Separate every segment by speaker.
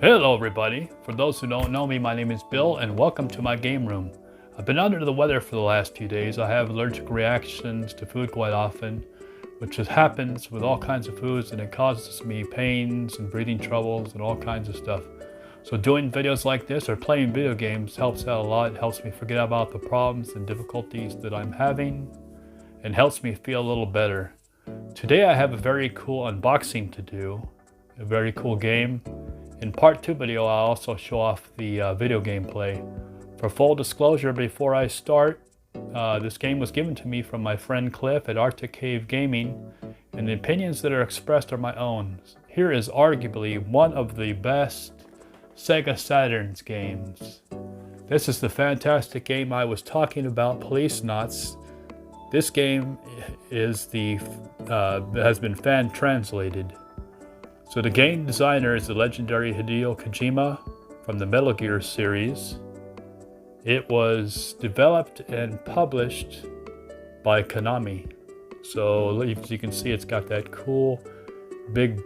Speaker 1: Hello everybody, for those who don't know me, my name is Bill and welcome to my game room. I've been under the weather for the last few days. I have allergic reactions to food quite often, which just happens with all kinds of foods, and it causes me pains and breathing troubles and all kinds of stuff. So doing videos like this or playing video games helps out a lot. It helps me forget about the problems and difficulties that I'm having and helps me feel a little better. Today I have a very cool unboxing to do, a very cool game. In part 2 video, I'll also show off the video gameplay. For full disclosure, before I start, this game was given to me from my friend Cliff at Arctic Cave Gaming, and the opinions that are expressed are my own. Here is arguably one of the best Sega Saturn's games. This is the fantastic game I was talking about, Policenauts. This game is has been fan translated. So the game designer is the legendary Hideo Kojima from the Metal Gear series. It was developed and published by Konami. So as you can see, it's got that cool big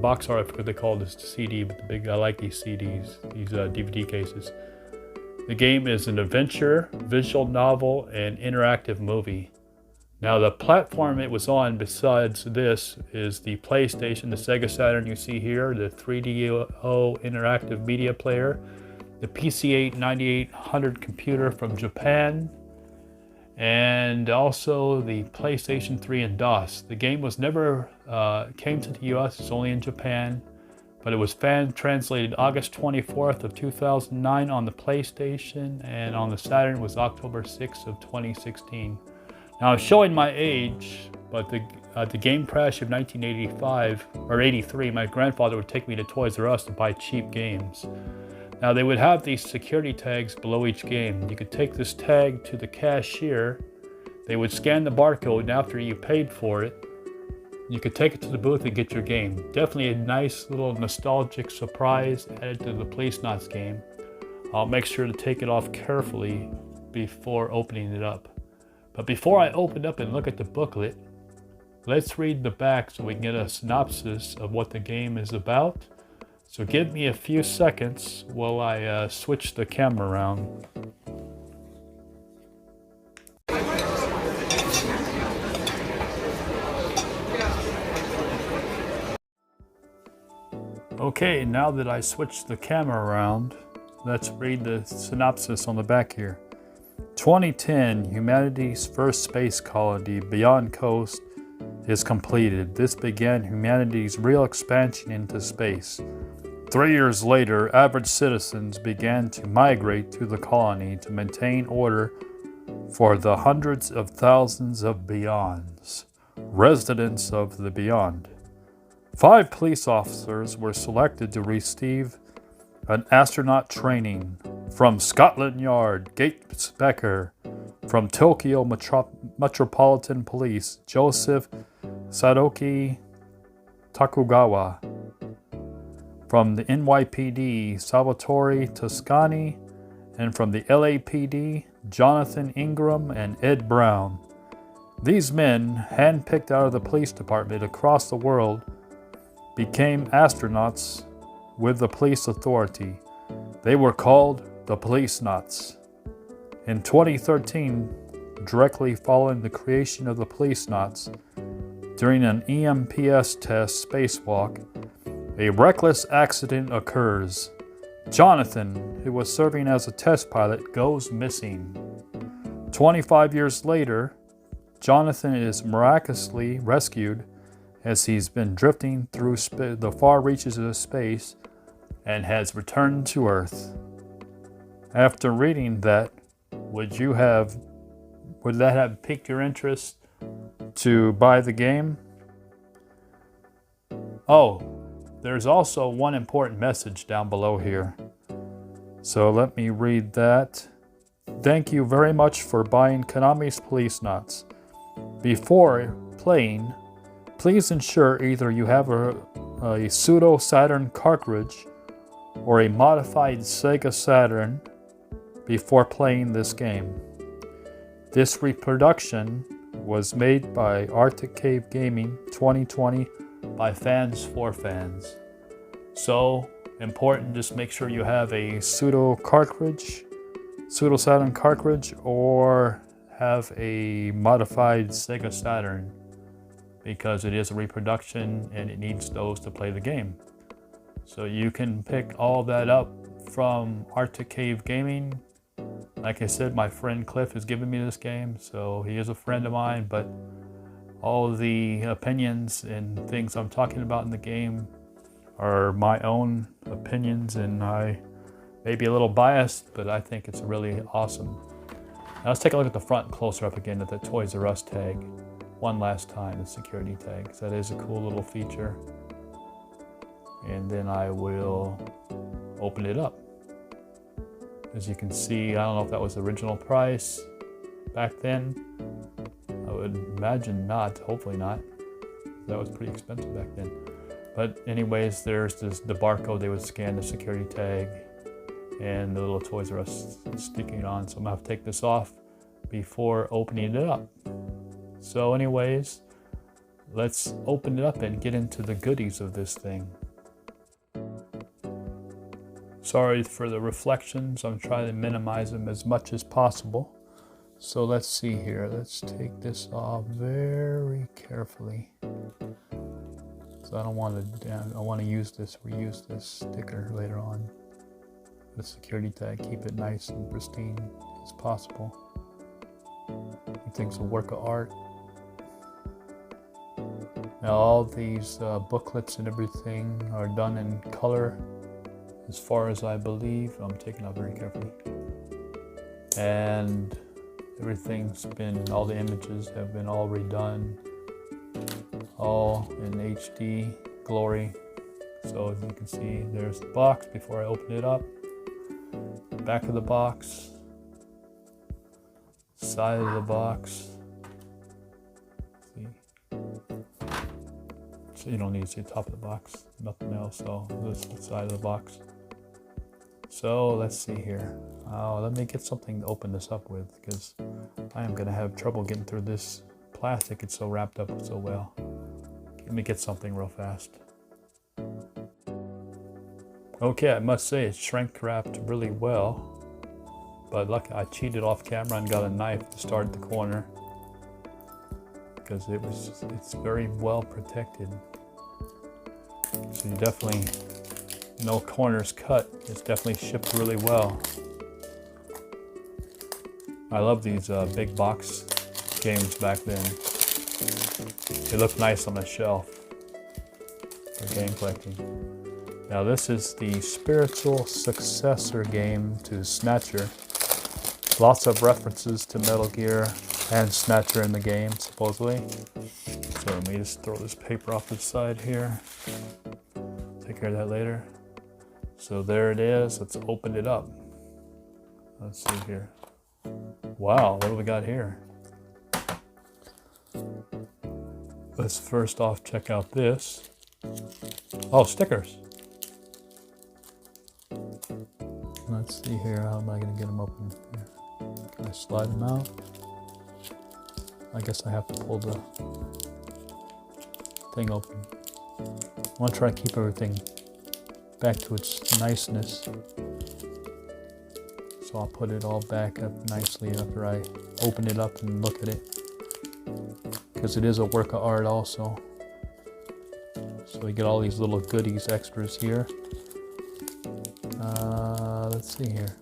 Speaker 1: box art. I forget what they call this CD, but I like these CDs, these DVD cases. The game is an adventure, visual novel, and interactive movie. Now the platform it was on besides this is the PlayStation, the Sega Saturn you see here, the 3DO interactive media player, the PC-8 9800 computer from Japan, and also the PlayStation 3 and DOS. The game was never came to the US, it's only in Japan, but it was fan translated August 24th of 2009 on the PlayStation, and on the Saturn was October 6th of 2016. Now I'm showing my age, but the game crash of 1985 or 83, my grandfather would take me to Toys R Us to buy cheap games. Now they would have these security tags below each game. You could take this tag to the cashier. They would scan the barcode, and after you paid for it, you could take it to the booth and get your game. Definitely a nice little nostalgic surprise added to the Policenauts game. I'll make sure to take it off carefully before opening it up. But before I open up and look at the booklet, let's read the back so we can get a synopsis of what the game is about. So give me a few seconds while I switch the camera around. Okay, now that I switched the camera around, let's read the synopsis on the back here. 2010, humanity's first space colony, Beyond Coast, is completed. This began humanity's real expansion into space. 3 years later, average citizens began to migrate to the colony to maintain order for the hundreds of thousands of Beyonds, residents of the Beyond. 5 police officers were selected to receive an astronaut training. From Scotland Yard, Gates Becker. From Tokyo Metropolitan Police, Joseph Sadoki Takugawa. From the NYPD, Salvatore Toscani. And from the LAPD, Jonathan Ingram and Ed Brown. These men, handpicked out of the police department across the world, became astronauts with the police authority. They were called the Policenauts. In 2013, directly following the creation of the Policenauts, during an EMPS test spacewalk, a reckless accident occurs. Jonathan, who was serving as a test pilot, goes missing. 25 years later, Jonathan is miraculously rescued as he's been drifting through the far reaches of space and has returned to Earth. After reading that, would that have piqued your interest to buy the game? Oh, there's also one important message down below here. So let me read that. Thank you very much for buying Konami's Policenauts. Before playing, please ensure either you have a pseudo Saturn cartridge or a modified Sega Saturn before playing this game. This reproduction was made by Arctic Cave Gaming 2020 by fans for fans. So important, just make sure you have a pseudo Saturn cartridge, or have a modified Sega Saturn, because it is a reproduction and it needs those to play the game. So you can pick all that up from Arctic Cave Gaming. Like I said, my friend Cliff has given me this game, so he is a friend of mine, but all the opinions and things I'm talking about in the game are my own opinions, and I may be a little biased, but I think it's really awesome. Now let's take a look at the front closer up again at the Toys R Us tag one last time, the security tag, because that is a cool little feature. And then I will open it up. As you can see, I don't know if that was the original price back then. I would imagine not, hopefully not. That was pretty expensive back then. But anyways, there's the barcode. They would scan the security tag and the little Toys R Us sticking on. So I'm gonna have to take this off before opening it up. So anyways, let's open it up and get into the goodies of this thing. Sorry for the reflections. I'm trying to minimize them as much as possible. So let's see here. Let's take this off very carefully. So I don't want to. I want to reuse this sticker later on. The security tag. Keep it nice and pristine as possible. Everything's a work of art. Now all these booklets and everything are done in color, as far as I believe. I'm taking it out very carefully. And everything's been, all the images have been all redone, all in HD glory. So as you can see, there's the box before I open it up. Back of the box, side of the box. See? So you don't need to see the top of the box, nothing else. So this is the side of the box. So let's see here. Let me get something to open this up with, because I am going to have trouble getting through this plastic. It's so wrapped up so well. Let me get something real fast. Okay, I must say it's shrink wrapped really well. But luckily I cheated off camera and got a knife to start at the corner, because it's very well protected. So you definitely, no corners cut. It's definitely shipped really well. I love these big box games back then. They look nice on the shelf for game collecting. Now this is the spiritual successor game to Snatcher. Lots of references to Metal Gear and Snatcher in the game, supposedly. So let me just throw this paper off the side here. Take care of that later. So there it is. Let's open it up. Let's see here. Wow, what do we got here? Let's first off check out this. Oh, stickers. Let's see here. How am I going to get them open here? Can I slide them out? I guess I have to pull the thing open. I want to try to keep everything back to its niceness. So I'll put it all back up nicely after I open it up and look at it, because it is a work of art also. So we get all these little goodies, extras here. Let's see here.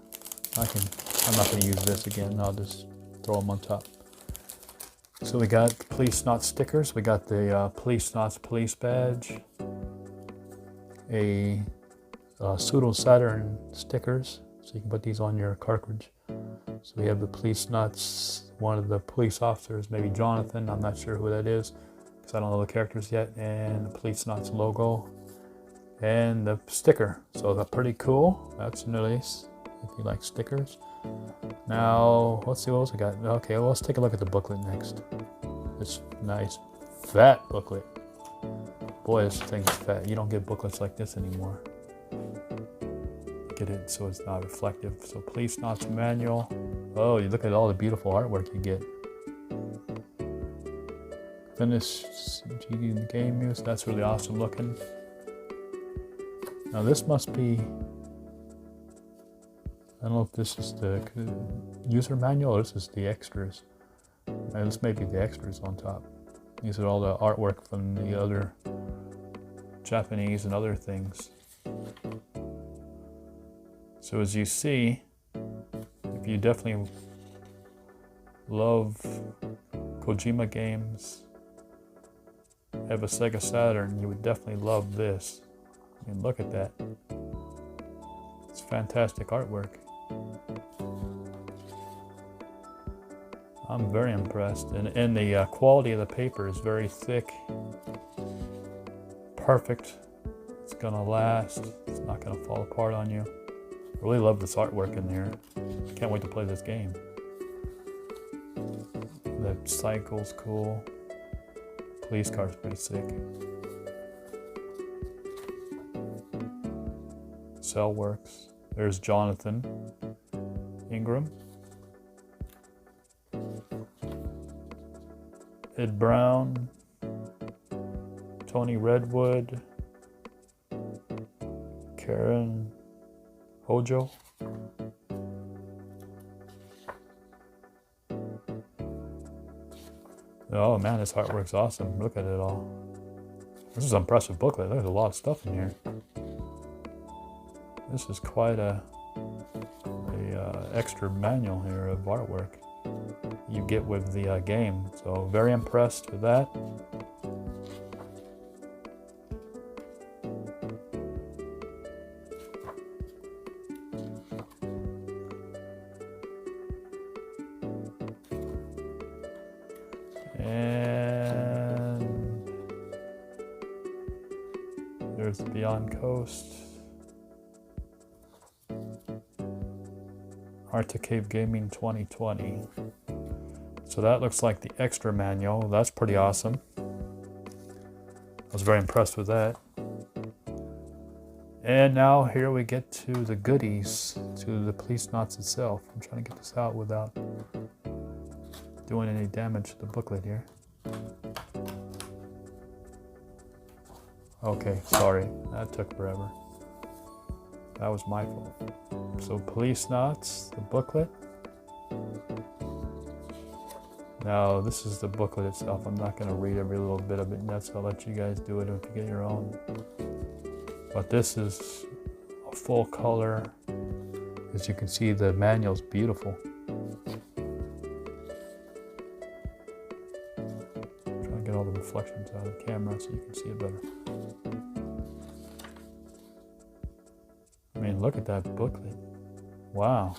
Speaker 1: I'm not going to use this again. I'll just throw them on top. So we got the Policenauts stickers. We got the Policenauts police badge. A pseudo Saturn stickers. So you can put these on your cartridge. So we have the Policenauts, one of the police officers, maybe Jonathan. I'm not sure who that is, because I don't know the characters yet. And the Policenauts logo. And the sticker. So that's pretty cool. That's nice if you like stickers. Now, let's see what else we got. Okay, well, let's take a look at the booklet next. This nice fat booklet. Boy, this thing's fat. You don't get booklets like this anymore. Get it so it's not reflective. So Policenauts manual. Oh, you look at all the beautiful artwork you get. Finish game use. That's really awesome looking. Now this must be, I don't know if this is the user manual or this is the extras. And this may be the extras on top. These are all the artwork from the other Japanese and other things. So as you see, if you definitely love Kojima games, have a Sega Saturn, you would definitely love this. I mean, look at that. It's fantastic artwork. I'm very impressed. And the quality of the paper is very thick. Perfect. It's gonna last. It's not gonna fall apart on you. I really love this artwork in here. Can't wait to play this game. The cycle's cool. Police car's pretty sick. Cell works. There's Jonathan Ingram. Ed Brown. Tony Redwood. Karen Hojo. Oh man, this artwork's awesome. Look at it all. This is an impressive booklet. There's a lot of stuff in here. This is quite a extra manual here of artwork you get with the game. So very impressed with that. And there's Beyond Coast. Arctic Cave Gaming 2020. So that looks like the extra manual. That's pretty awesome. I was very impressed with that. And now here we get to the goodies, to the Policenauts itself. I'm trying to get this out without doing any damage to the booklet here. Okay, sorry, that took forever. That was my fault. So Policenauts, the booklet. Now this is the booklet itself. I'm not going to read every little bit of it, and I'll let you guys do it if you get your own. But this is a full color. As you can see, the manual's beautiful. Trying to get all the reflections out of the camera so you can see it better. I mean, look at that booklet. Wow.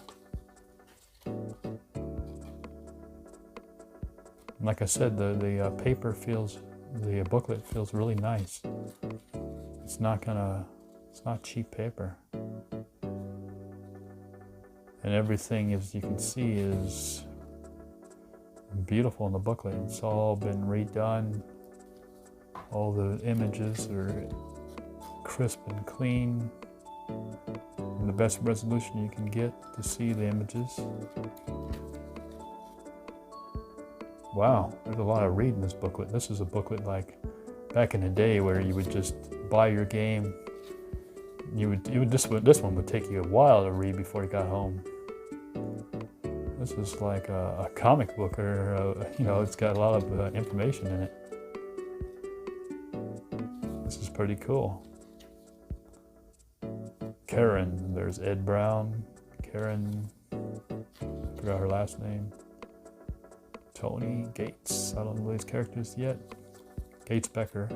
Speaker 1: Like I said, the paper feels, the booklet feels really nice. It's not cheap paper. And everything, as you can see, is beautiful in the booklet. It's all been redone. All the images are crisp and clean. And the best resolution you can get to see the images. Wow, there's a lot of read in this booklet. This is a booklet like back in the day where you would just buy your game. This one would take you a while to read before you got home. This is like a comic book, or it's got a lot of information in it. This is pretty cool. Karen, there's Ed Brown. Karen, forgot her last name. Tony Gates, I don't know these characters yet. Gates Becker.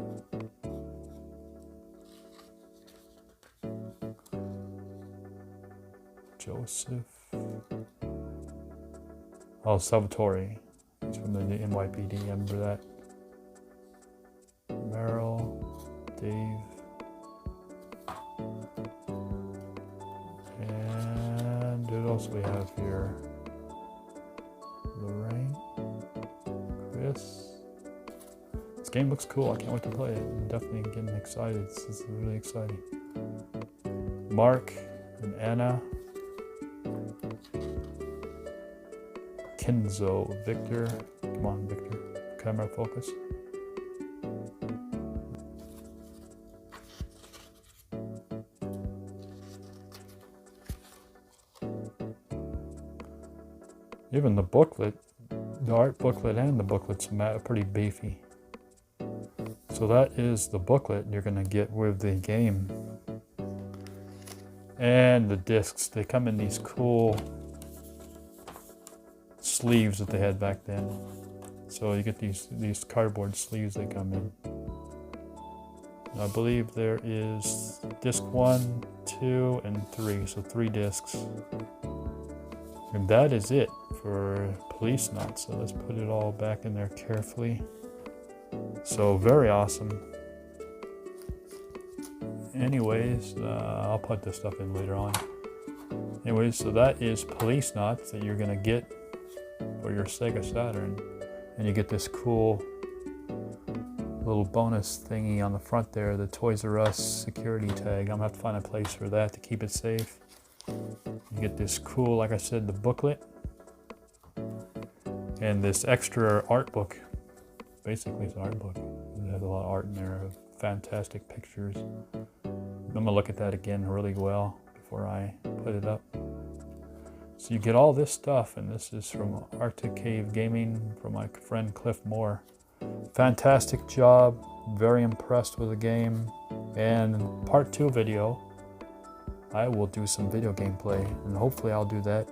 Speaker 1: Joseph. Oh, Salvatore. He's from the NYPD, remember that. Meryl, Dave. And who else we have here? Lorraine. Chris. This game looks cool. I can't wait to play it. I'm definitely getting excited. This is really exciting. Mark and Anna. Kenzo, Victor. Come on, Victor. Camera focus. Even the booklet, the art booklet and the booklet's pretty beefy. So that is the booklet you're going to get with the game. And the discs, they come in these cool sleeves that they had back then. So you get these cardboard sleeves they come in. I believe there is disc 1, 2, and 3, so 3 discs. And that is it for Policenauts. So let's put it all back in there carefully. So very awesome. Anyways, I'll put this stuff in later on. Anyways, so that is Policenauts that you're gonna get for your Sega Saturn. And you get this cool little bonus thingy on the front there, the Toys R Us security tag. I'm gonna have to find a place for that to keep it safe. You get this cool, like I said, the booklet. And this extra art book. Basically it's an art book. It has a lot of art in there, fantastic pictures. I'm gonna look at that again really well before I put it up. So you get all this stuff, and this is from Arctic Cave Gaming from my friend Cliff Moore. Fantastic job, very impressed with the game. And part 2 video, I will do some video gameplay, and hopefully I'll do that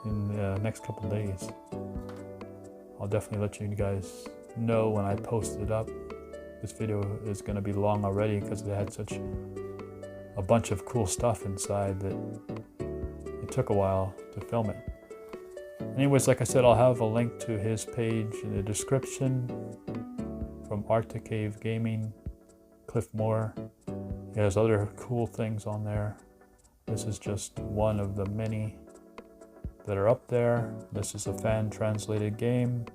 Speaker 1: in the next couple days. I'll definitely let you guys know when I post it up. This video is going to be long already because it had such a bunch of cool stuff inside that it took a while to film it. Anyways, like I said, I'll have a link to his page in the description from Arctic Cave Gaming, Cliff Moore. He has other cool things on there. This is just one of the many that are up there. This is a fan-translated game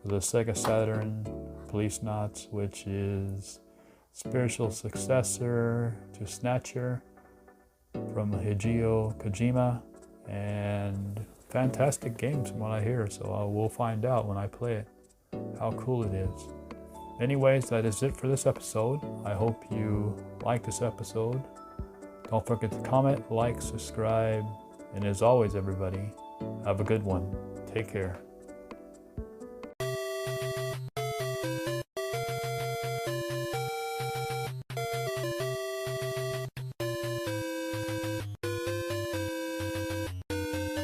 Speaker 1: for the Sega Saturn, Policenauts, which is spiritual successor to Snatcher from Hideo Kojima, and fantastic games from what I hear, so we'll find out when I play it how cool it is. Anyways, that is it for this episode. I hope you like this episode. Don't forget to comment, like, subscribe, and as always, everybody, have a good one. Take care.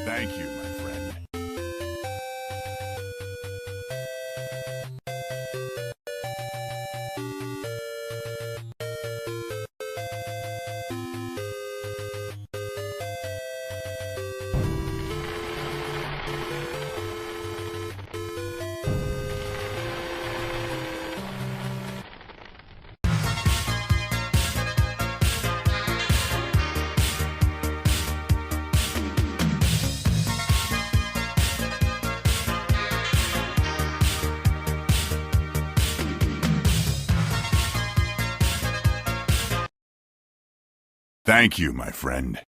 Speaker 2: Thank you, my friend. Thank you, my friend.